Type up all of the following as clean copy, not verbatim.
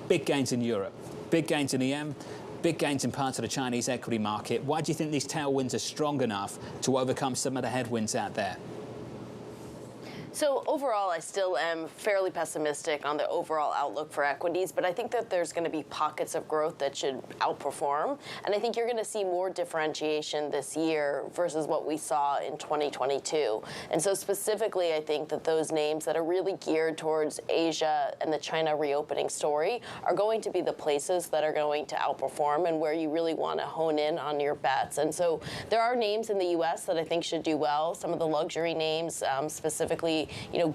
Big gains in Europe, big gains in EM, big gains in parts of the Chinese equity market. Why do you think these tailwinds are strong enough to overcome some of the headwinds out there? So overall, I still am fairly pessimistic on the overall outlook for equities, but I think that there's going to be pockets of growth that should outperform. And I think you're going to see more differentiation this year versus what we saw in 2022. And so specifically, I think that those names that are really geared towards Asia and the China reopening story are going to be the places that are going to outperform and where you really want to hone in on your bets. And so there are names in the U.S. that I think should do well. Some of the luxury names, specifically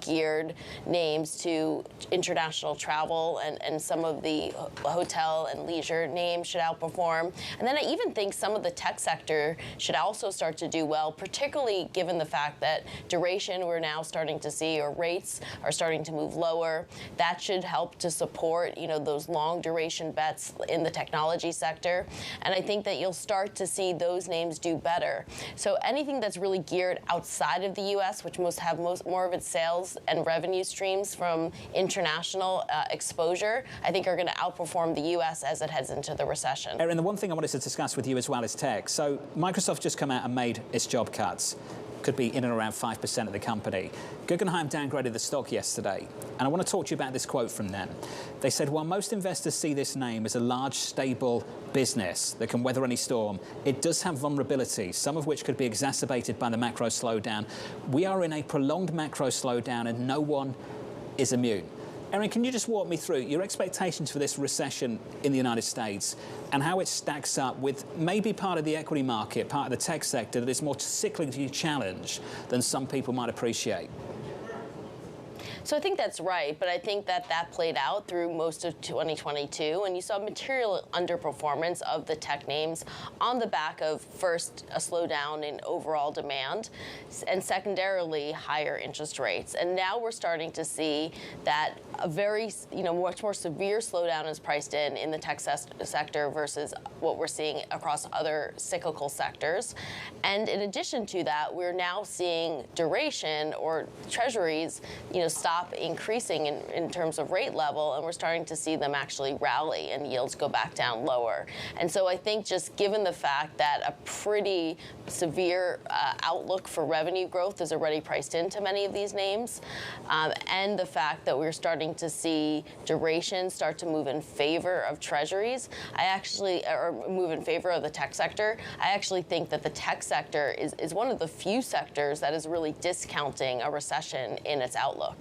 geared names to international travel, and some of the hotel and leisure names should outperform. And then I even think some of the tech sector should also start to do well, particularly given the fact that duration we're now starting to see, or rates are starting to move lower. That should help to support, those long duration bets in the technology sector. And I think that you'll start to see those names do better. So anything that's really geared outside of the U.S., which have more of its sales and revenue streams from international exposure, I think are going to outperform the U.S. as it heads into the recession. Erin, the one thing I wanted to discuss with you as well is tech. So Microsoft just come out and made its job cuts. Could be in and around 5% of the company. Guggenheim downgraded the stock yesterday, and I want to talk to you about this quote from them. They said, while most investors see this name as a large, stable business that can weather any storm, it does have vulnerabilities, some of which could be exacerbated by the macro slowdown. We are in a prolonged macro slowdown, and no one is immune. Erin, can you just walk me through your expectations for this recession in the United States and how it stacks up with maybe part of the equity market, part of the tech sector that is more cyclically challenged than some people might appreciate? So I think that's right, but I think that played out through most of 2022, and you saw material underperformance of the tech names on the back of, first, a slowdown in overall demand, and secondarily, higher interest rates. And now we're starting to see that a very, much more severe slowdown is priced in the tech sector versus what we're seeing across other cyclical sectors. And in addition to that, we're now seeing duration, or treasuries, stop increasing in terms of rate level, and we're starting to see them actually rally and yields go back down lower. And so I think, just given the fact that a pretty severe outlook for revenue growth is already priced into many of these names, and the fact that we're starting to see duration start to move in favor of treasuries, or move in favor of the tech sector, I actually think that the tech sector is one of the few sectors that is really discounting a recession in its outlook.